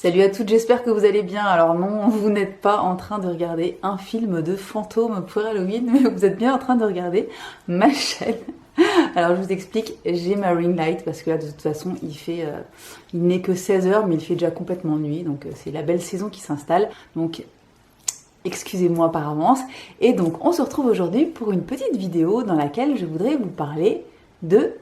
Salut à toutes, j'espère que vous allez bien. Alors non, vous n'êtes pas en train de regarder un film de fantômes pour Halloween, mais vous êtes bien en train de regarder ma chaîne. Alors je vous explique, j'ai ma ring light parce que là de toute façon il n'est que 16h mais il fait déjà complètement nuit, donc c'est la belle saison qui s'installe. Donc excusez-moi par avance. Et donc on se retrouve aujourd'hui pour une petite vidéo dans laquelle je voudrais vous parler de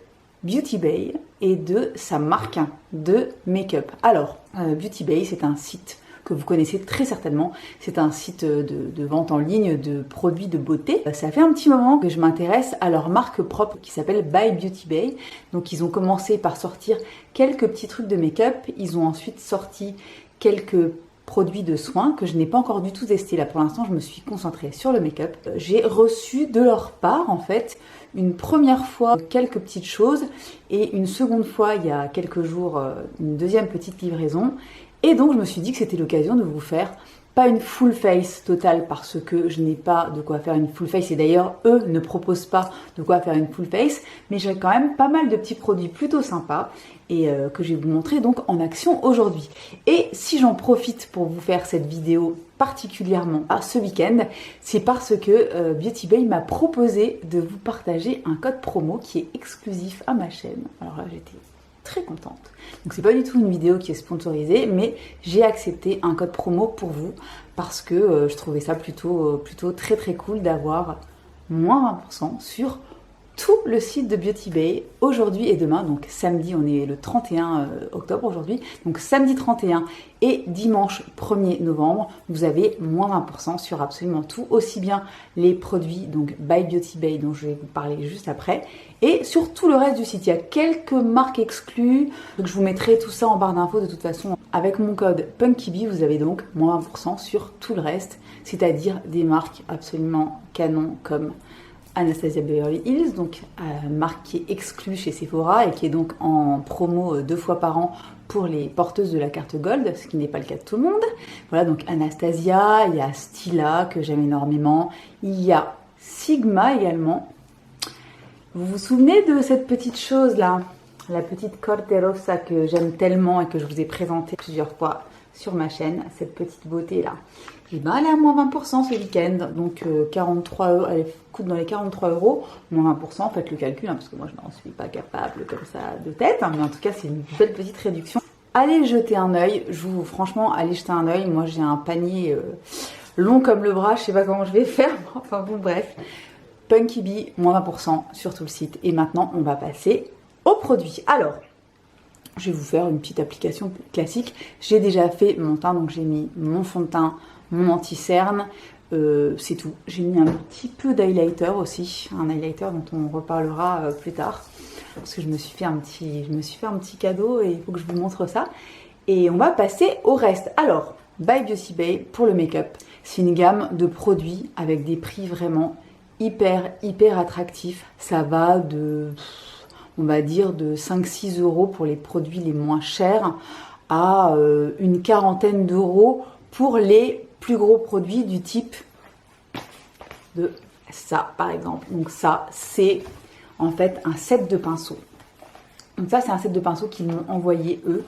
Beauty Bay et de sa marque de make-up. Alors, Beauty Bay, c'est un site que vous connaissez très certainement. C'est un site de vente en ligne de produits de beauté. Ça fait un petit moment que je m'intéresse à leur marque propre qui s'appelle By Beauty Bay. Donc ils ont commencé par sortir quelques petits trucs de make-up. Ils ont ensuite sorti quelques produits de soins que je n'ai pas encore du tout testé. Là pour l'instant je me suis concentrée sur le make-up. J'ai reçu de leur part en fait une première fois quelques petites choses et une seconde fois il y a quelques jours une deuxième petite livraison, et donc je me suis dit que c'était l'occasion de vous faire pas une full face totale parce que je n'ai pas de quoi faire une full face et d'ailleurs eux ne proposent pas de quoi faire une full face, mais j'ai quand même pas mal de petits produits plutôt sympas et que je vais vous montrer donc en action aujourd'hui. Et si j'en profite pour vous faire cette vidéo particulièrement ce week-end, c'est parce que Beauty Bay m'a proposé de vous partager un code promo qui est exclusif à ma chaîne. Alors là j'étais très contente. Donc c'est pas du tout une vidéo qui est sponsorisée, mais j'ai accepté un code promo pour vous parce que je trouvais ça plutôt très cool d'avoir moins 20% sur tout le site de Beauty Bay aujourd'hui et demain. Donc samedi, on est le 31 octobre aujourd'hui, donc samedi 31 et dimanche 1er novembre, vous avez moins 20% sur absolument tout, aussi bien les produits donc By Beauty Bay dont je vais vous parler juste après, et sur tout le reste du site. Il y a quelques marques exclues, donc je vous mettrai tout ça en barre d'infos de toute façon. Avec mon code PUNKYBEE, vous avez donc moins 20% sur tout le reste, c'est-à-dire des marques absolument canon comme Anastasia Beverly Hills, donc marque qui est exclue chez Sephora et qui est donc en promo 2 fois par an pour les porteuses de la carte Gold, ce qui n'est pas le cas de tout le monde. Voilà, donc Anastasia, il y a Stila que j'aime énormément, il y a Sigma également. Vous vous souvenez de cette petite chose là, la petite Corte Rosa que j'aime tellement et que je vous ai présentée plusieurs fois sur ma chaîne, cette petite beauté là. Et ben elle est à moins 20% ce week-end, donc 43 euros, elle coûte dans les 43 euros, moins 20%, faites le calcul, hein, parce que moi je n'en suis pas capable comme ça de tête, hein, mais en tout cas c'est une belle petite réduction. Allez jeter un œil, franchement allez jeter un œil, moi j'ai un panier long comme le bras, je sais pas comment je vais faire, enfin bon bref. PUNKYBEE, moins 20% sur tout le site. Et maintenant on va passer aux produits. Alors, je vais vous faire une petite application classique. J'ai déjà fait mon teint, donc j'ai mis mon fond de teint, mon anti-cerne, c'est tout. J'ai mis un petit peu d'highlighter aussi, un highlighter dont on reparlera plus tard, parce que je me suis fait un petit cadeau et il faut que je vous montre ça. Et on va passer au reste. Alors, By Beauty Bay pour le make-up, c'est une gamme de produits avec des prix vraiment hyper attractifs. Ça va de, on va dire, de 5-6 euros pour les produits les moins chers à une quarantaine d'euros pour les plus gros produits du type de ça par exemple. Donc ça c'est en fait un set de pinceaux. Donc ça c'est un set de pinceaux qu'ils m'ont envoyé eux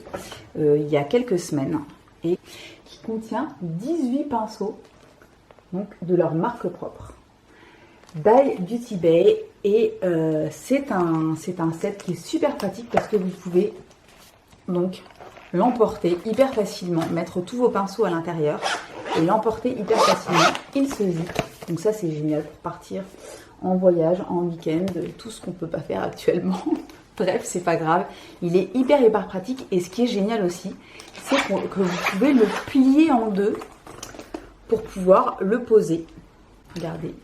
il y a quelques semaines et qui contient 18 pinceaux donc de leur marque propre. By Beauty Bay, et c'est un set qui est super pratique parce que vous pouvez donc l'emporter hyper facilement, mettre tous vos pinceaux à l'intérieur et l'emporter hyper facilement. Il se zippe, donc ça c'est génial pour partir en voyage, en week-end, tout ce qu'on peut pas faire actuellement. Bref, c'est pas grave, il est hyper pratique et ce qui est génial aussi, c'est que vous pouvez le plier en deux pour pouvoir le poser. Regardez.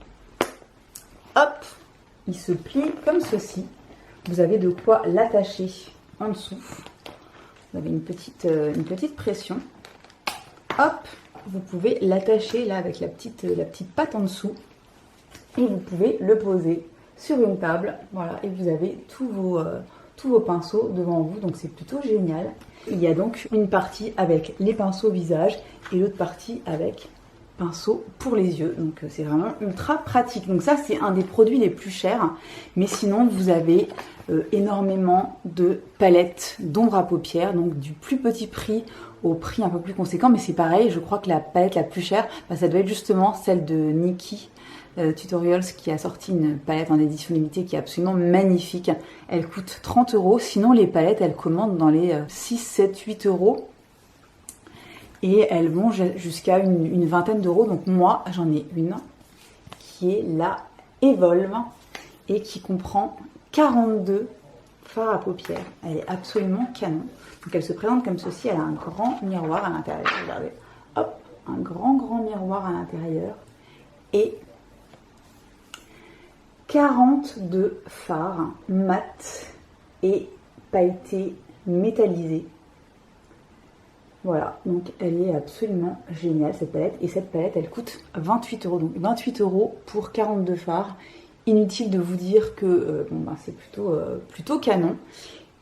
Hop, il se plie comme ceci. Vous avez de quoi l'attacher en dessous. Vous avez une petite pression. Hop, vous pouvez l'attacher là avec la petite patte en dessous. Et vous pouvez le poser sur une table. Voilà, et vous avez tous vos pinceaux devant vous. Donc c'est plutôt génial. Il y a donc une partie avec les pinceaux visage et l'autre partie avec pinceau pour les yeux, donc c'est vraiment ultra pratique. Donc ça c'est un des produits les plus chers, mais sinon vous avez énormément de palettes d'ombre à paupières, donc du plus petit prix au prix un peu plus conséquent, mais c'est pareil, je crois que la palette la plus chère, bah, ça doit être justement celle de Nikki Tutorials qui a sorti une palette en édition limitée qui est absolument magnifique. Elle coûte 30 €, sinon les palettes elles commandent dans les 6, 7, 8 euros. Et elles vont jusqu'à une vingtaine d'euros. Donc moi j'en ai une qui est la Evolve et qui comprend 42 fards à paupières. Elle est absolument canon. Donc elle se présente comme ceci, elle a un grand miroir à l'intérieur. Regardez, hop, un grand miroir à l'intérieur. Et 42 fards mat et pailletés métallisés. Voilà, donc elle est absolument géniale cette palette. Et cette palette, elle coûte 28 €. Donc 28 € pour 42 fards. Inutile de vous dire que c'est plutôt canon.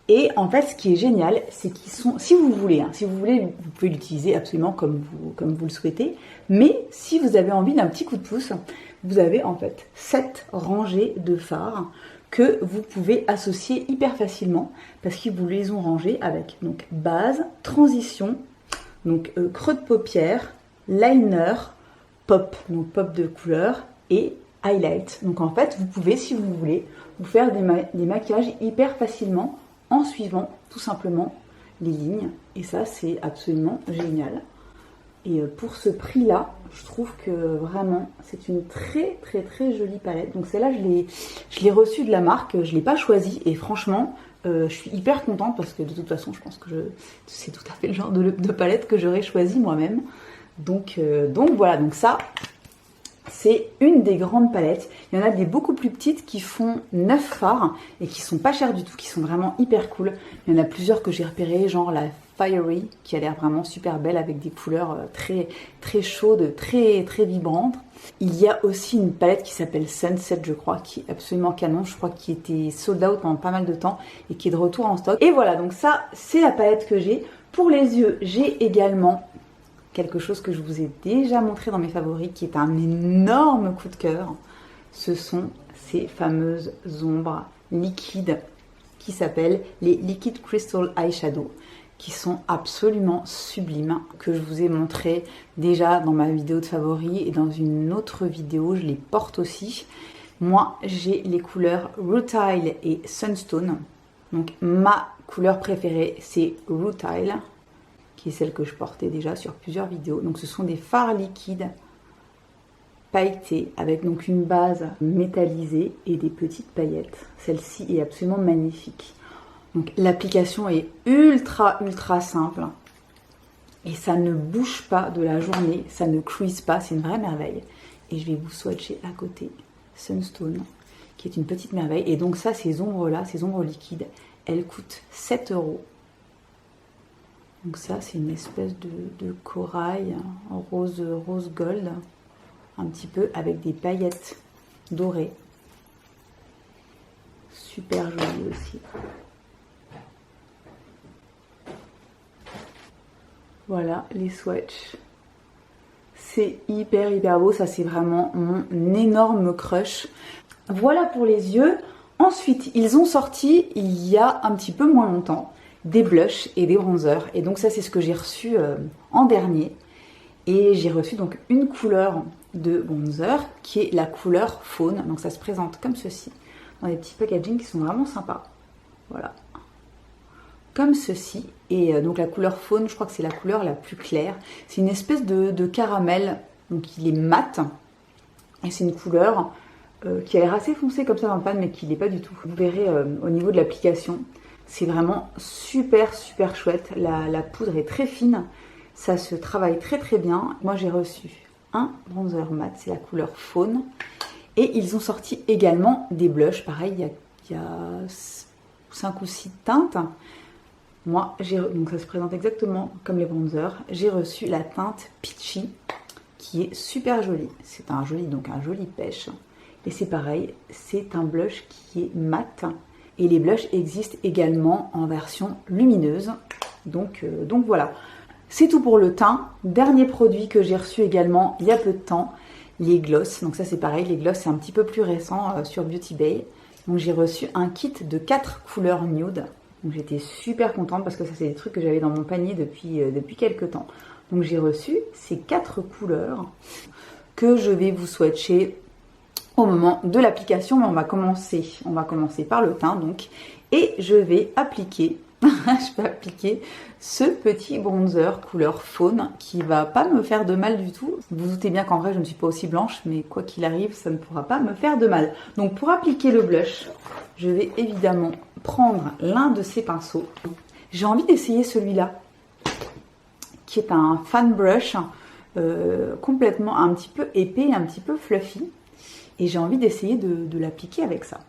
Et en fait, ce qui est génial, c'est qu'ils sont, si vous voulez, vous pouvez l'utiliser absolument comme vous le souhaitez. Mais si vous avez envie d'un petit coup de pouce, vous avez en fait 7 rangées de fards que vous pouvez associer hyper facilement parce qu'ils vous les ont rangés avec donc base, transition, donc creux de paupière, liner, pop, donc pop de couleur et highlight. Donc en fait, vous pouvez, si vous voulez, vous faire des maquillages hyper facilement en suivant tout simplement les lignes. Et ça, c'est absolument génial. Et pour ce prix-là, je trouve que vraiment, c'est une très jolie palette. Donc celle-là, je l'ai reçue de la marque, je ne l'ai pas choisie. Et franchement, je suis hyper contente parce que de toute façon, je pense que c'est tout à fait le genre de palette que j'aurais choisi moi-même. Donc voilà, donc ça, c'est une des grandes palettes. Il y en a des beaucoup plus petites qui font 9 fards et qui sont pas chères du tout, qui sont vraiment hyper cool. Il y en a plusieurs que j'ai repérées, genre la Fiery, qui a l'air vraiment super belle avec des couleurs très chaudes, très vibrantes. Il y a aussi une palette qui s'appelle Sunset, je crois, qui est absolument canon. Je crois qu'il était sold out pendant pas mal de temps et qui est de retour en stock. Et voilà, donc ça, c'est la palette que j'ai. Pour les yeux, j'ai également quelque chose que je vous ai déjà montré dans mes favoris, qui est un énorme coup de cœur. Ce sont ces fameuses ombres liquides qui s'appellent les Liquid Crystal Eyeshadow, qui sont absolument sublimes, que je vous ai montré déjà dans ma vidéo de favoris et dans une autre vidéo, je les porte aussi. Moi, j'ai les couleurs Rutile et Sunstone. Donc ma couleur préférée, c'est Rutile, qui est celle que je portais déjà sur plusieurs vidéos. Donc ce sont des fards liquides pailletés avec donc une base métallisée et des petites paillettes. Celle-ci est absolument magnifique. Donc l'application est ultra simple et ça ne bouge pas de la journée, ça ne crease pas, c'est une vraie merveille. Et je vais vous swatcher à côté Sunstone, qui est une petite merveille. Et donc ça, ces ombres-là, ces ombres liquides, elles coûtent 7 €. Donc ça, c'est une espèce de corail rose gold, un petit peu avec des paillettes dorées. Super joli aussi. Voilà les swatchs. C'est hyper beau, ça c'est vraiment mon énorme crush. Voilà pour les yeux. Ensuite, ils ont sorti il y a un petit peu moins longtemps des blushs et des bronzers. Et donc ça, c'est ce que j'ai reçu en dernier. Et j'ai reçu donc une couleur de bronzer qui est la couleur faune. Donc ça se présente comme ceci, dans des petits packaging qui sont vraiment sympas. Voilà. Comme ceci. Et donc la couleur faune, je crois que c'est la couleur la plus claire. C'est une espèce de caramel. Donc il est mat. Et c'est une couleur qui a l'air assez foncée comme ça dans le pan, mais qui n'est pas du tout. Vous verrez au niveau de l'application. C'est vraiment super chouette. La poudre est très fine. Ça se travaille très bien. Moi, j'ai reçu un bronzer mat. C'est la couleur faune. Et ils ont sorti également des blushs. Pareil, il y a 5 ou 6 teintes. Moi, donc ça se présente exactement comme les bronzers. J'ai reçu la teinte Peachy, qui est super jolie. C'est un joli pêche. Et c'est pareil, c'est un blush qui est mat. Et les blushs existent également en version lumineuse. Donc voilà. C'est tout pour le teint. Dernier produit que j'ai reçu également il y a peu de temps, les gloss. Donc ça c'est pareil, les gloss c'est un petit peu plus récent sur Beauty Bay. Donc j'ai reçu un kit de 4 couleurs nude. Donc j'étais super contente parce que ça c'est des trucs que j'avais dans mon panier depuis quelques temps. Donc j'ai reçu ces 4 couleurs que je vais vous swatcher au moment de l'application. Mais on va commencer par le teint donc. Et je vais appliquer, je vais appliquer ce petit bronzer couleur faune qui va pas me faire de mal du tout. Vous vous doutez bien qu'en vrai je ne suis pas aussi blanche, mais quoi qu'il arrive ça ne pourra pas me faire de mal. Donc pour appliquer le blush, je vais évidemment prendre l'un de ces pinceaux. J'ai envie d'essayer celui-là, qui est un fan brush complètement un petit peu épais, un petit peu fluffy. Et j'ai envie d'essayer de l'appliquer avec ça.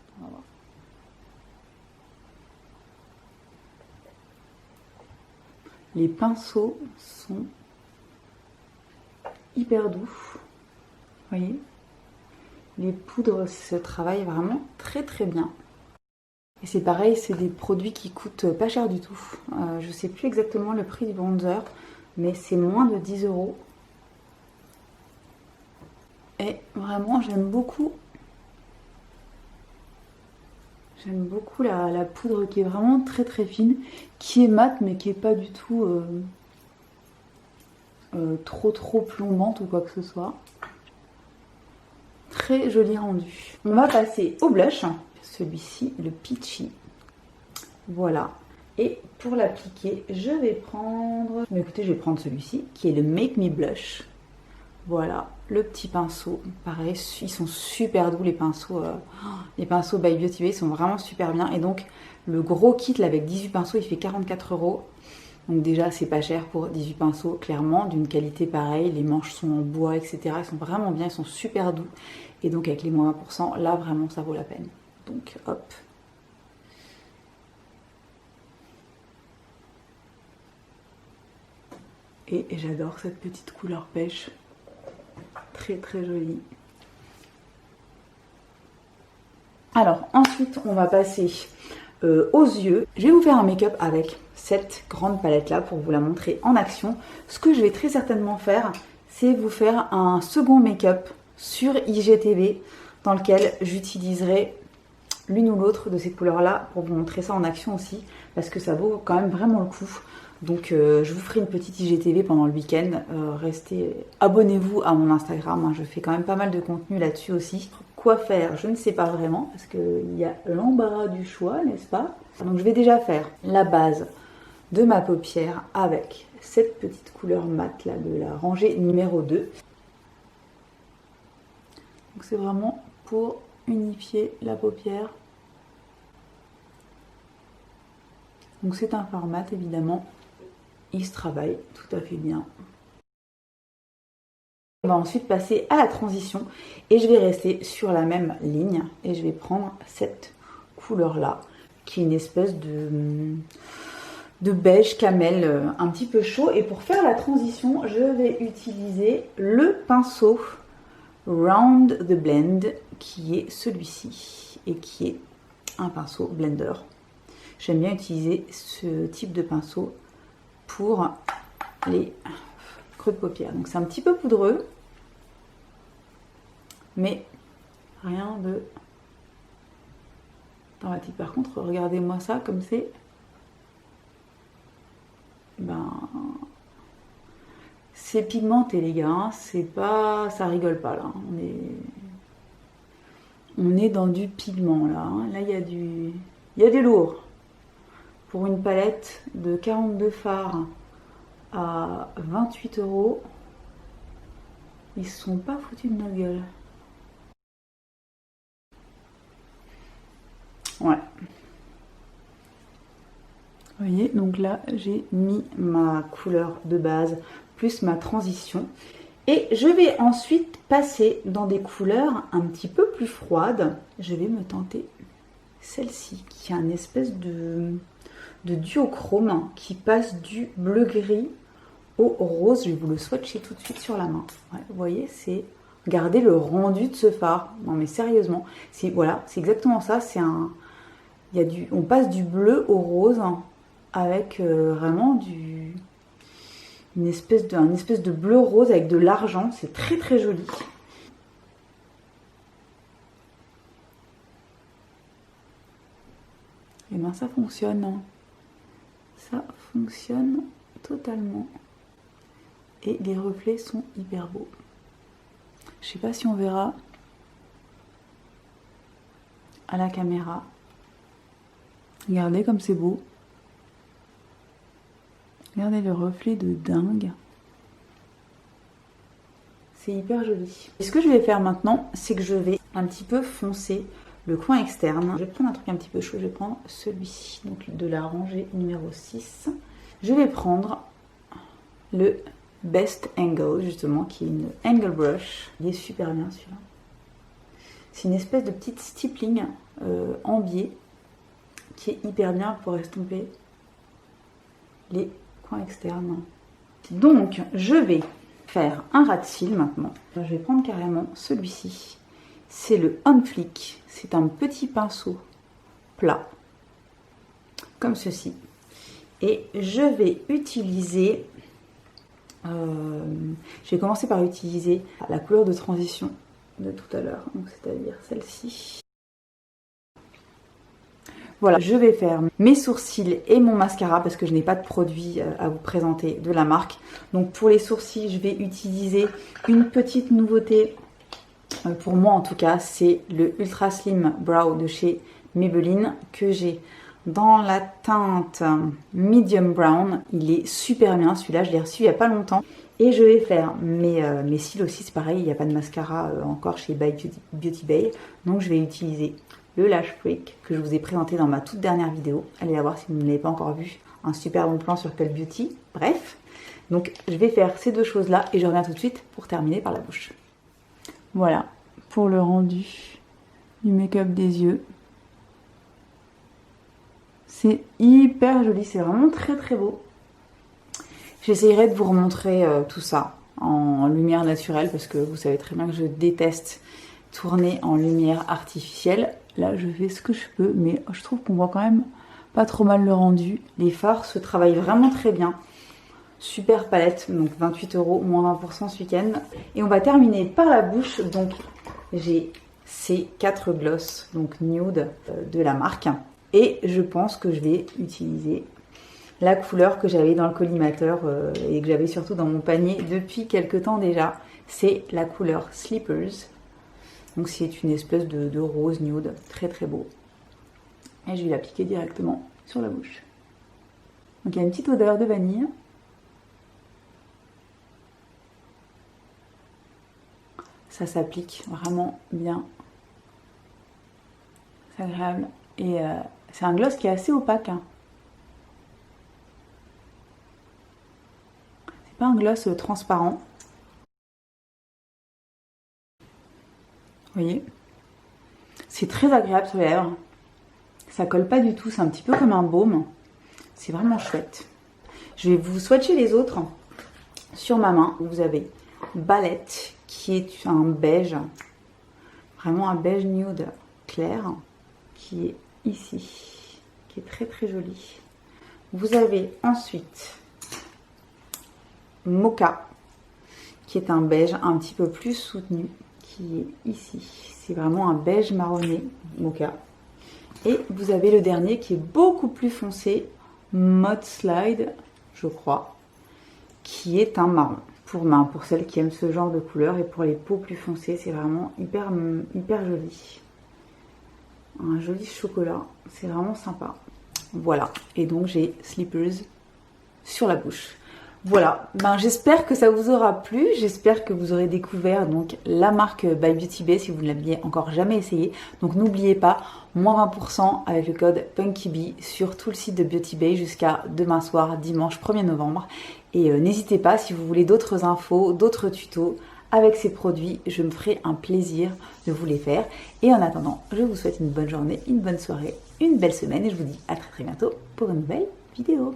Les pinceaux sont hyper doux. Vous voyez, les poudres se travaillent vraiment très très bien. Et c'est pareil, c'est des produits qui coûtent pas cher du tout. Je sais plus exactement le prix du bronzer, mais c'est moins de 10 €. Et vraiment, j'aime beaucoup. J'aime beaucoup la poudre qui est vraiment très très fine, qui est mate mais qui est pas du tout trop plombante ou quoi que ce soit. Très joli rendu. On va passer au blush, celui-ci, le Peachy. Voilà. Et pour l'appliquer, je vais prendre... Écoutez, je vais prendre celui-ci, qui est le Make Me Blush. Voilà, le petit pinceau. Pareil, ils sont super doux les pinceaux by Beauty Bay, ils sont vraiment super bien. Et donc, le gros kit là, avec 18 pinceaux, il fait 44 €. Donc déjà, c'est pas cher pour 18 pinceaux, clairement, d'une qualité pareille. Les manches sont en bois, etc. Ils sont vraiment bien, ils sont super doux. Et donc, avec les moins 20%, là, vraiment, ça vaut la peine. Donc, hop. Et j'adore cette petite couleur pêche. Très très jolie. Alors ensuite on va passer aux yeux. Je vais vous faire un make-up avec cette grande palette là pour vous la montrer en action. Ce que je vais très certainement faire, c'est vous faire un second make-up sur IGTV dans lequel j'utiliserai l'une ou l'autre de ces couleurs là pour vous montrer ça en action aussi parce que ça vaut quand même vraiment le coup. Donc je vous ferai une petite IGTV pendant le week-end. Abonnez-vous à mon Instagram, hein, je fais quand même pas mal de contenu là-dessus aussi. Quoi faire, je ne sais pas vraiment, parce qu'il y a l'embarras du choix, n'est-ce pas? Donc je vais déjà faire la base de ma paupière avec cette petite couleur mate là de la rangée numéro 2. Donc c'est vraiment pour unifier la paupière. Donc c'est un fard mat évidemment. Il se travaille tout à fait bien. On va ensuite passer à la transition et je vais rester sur la même ligne et je vais prendre cette couleur là qui est une espèce de beige camel un petit peu chaud. Et pour faire la transition, je vais utiliser le pinceau Round the Blend qui est celui-ci et qui est un pinceau blender. J'aime bien utiliser ce type de pinceau pour les creux de paupières. Donc c'est un petit peu poudreux, mais rien de dramatique. Par contre, regardez-moi ça comme c'est... c'est pigmenté les gars, hein. C'est pas... ça rigole pas là. On est dans du pigment là. Hein. Là il y a du lourd. Pour une palette de 42 fards à 28 €, ils se sont pas foutus de notre gueule. Ouais. Vous voyez, donc là j'ai mis ma couleur de base plus ma transition. Et je vais ensuite passer dans des couleurs un petit peu plus froides. Je vais me tenter celle-ci qui a une espèce de duochrome qui passe du bleu-gris au rose. Je vais vous le swatcher tout de suite sur la main. Ouais, vous voyez, c'est... Regardez le rendu de ce fard. Non mais sérieusement, voilà, c'est exactement ça. C'est un... on passe du bleu au rose avec vraiment un espèce de bleu rose avec de l'argent. C'est très très joli. Et ben ça fonctionne. Ça fonctionne totalement. Et les reflets sont hyper beaux. Je sais pas si on verra à la caméra. Regardez comme c'est beau. Regardez le reflet de dingue. C'est hyper joli. Et ce que je vais faire maintenant, c'est que je vais un petit peu foncer le coin externe. Je vais prendre un truc un petit peu chaud. Je vais prendre celui-ci, donc de la rangée numéro 6. Je vais prendre le Best Angle, justement, qui est une angle brush. Il est super bien celui-là. C'est une espèce de petite stippling en biais qui est hyper bien pour estomper les coins externes. Donc, je vais faire un ras de cils maintenant. Je vais prendre carrément celui-ci. C'est le On Fleek. C'est un petit pinceau plat, comme ceci. Et je vais utiliser... je vais commencer par utiliser la couleur de transition de tout à l'heure, c'est-à-dire celle-ci. Voilà, je vais faire mes sourcils et mon mascara parce que je n'ai pas de produit à vous présenter de la marque. Donc pour les sourcils, je vais utiliser une petite nouveauté, pour moi en tout cas, c'est le Ultra Slim Brow de chez Maybelline que j'ai dans la teinte Medium Brown. Il est super bien celui-là, je l'ai reçu il n'y a pas longtemps. Et je vais faire mes cils aussi, c'est pareil, il n'y a pas de mascara encore chez Beauty Bay. Donc je vais utiliser le Lash Freak que je vous ai présenté dans ma toute dernière vidéo. Allez la voir si vous ne l'avez pas encore vu. Un super bon plan sur Cult Beauty. Bref, donc je vais faire ces deux choses-là et je reviens tout de suite pour terminer par la bouche. Voilà, pour le rendu du make-up des yeux. C'est hyper joli, c'est vraiment très très beau. J'essayerai de vous remontrer tout ça en lumière naturelle parce que vous savez très bien que je déteste tourner en lumière artificielle. Là, je fais ce que je peux, mais je trouve qu'on voit quand même pas trop mal le rendu. Les fards se travaillent vraiment très bien. Super palette, donc 28 €, moins 20% ce week-end. Et on va terminer par la bouche. Donc, j'ai ces 4 glosses, donc nude de la marque. Et je pense que je vais utiliser la couleur que j'avais dans le collimateur et que j'avais surtout dans mon panier depuis quelques temps déjà. C'est la couleur Slippers. Donc c'est une espèce de rose nude, très très beau. Et je vais l'appliquer directement sur la bouche. Donc il y a une petite odeur de vanille. Ça s'applique vraiment bien. C'est agréable. Et c'est un gloss qui est assez opaque. Hein. C'est pas un gloss transparent. Vous voyez, c'est très agréable sur les lèvres. Ça colle pas du tout, c'est un petit peu comme un baume. C'est vraiment chouette. Je vais vous swatcher les autres. Sur ma main, vous avez Balette, qui est un beige, vraiment un beige nude clair, qui est ici, qui est très très joli. Vous avez ensuite Mocha, qui est un beige un petit peu plus soutenu, qui est ici. C'est vraiment un beige marronné, Mocha. Et vous avez le dernier qui est beaucoup plus foncé, Mud Slide, je crois, qui est un marron. Pour celles qui aiment ce genre de couleur et pour les peaux plus foncées, c'est vraiment hyper, hyper joli. Un joli chocolat, c'est vraiment sympa. Voilà, et donc j'ai Slippers sur la bouche. Voilà, j'espère que ça vous aura plu, j'espère que vous aurez découvert donc la marque by Beauty Bay si vous ne l'aviez encore jamais essayé. Donc n'oubliez pas, moins 20% avec le code PunkyBee sur tout le site de Beauty Bay jusqu'à demain soir, dimanche 1er novembre. Et n'hésitez pas, si vous voulez d'autres infos, d'autres tutos avec ces produits, je me ferai un plaisir de vous les faire. Et en attendant, je vous souhaite une bonne journée, une bonne soirée, une belle semaine et je vous dis à très très bientôt pour une nouvelle vidéo.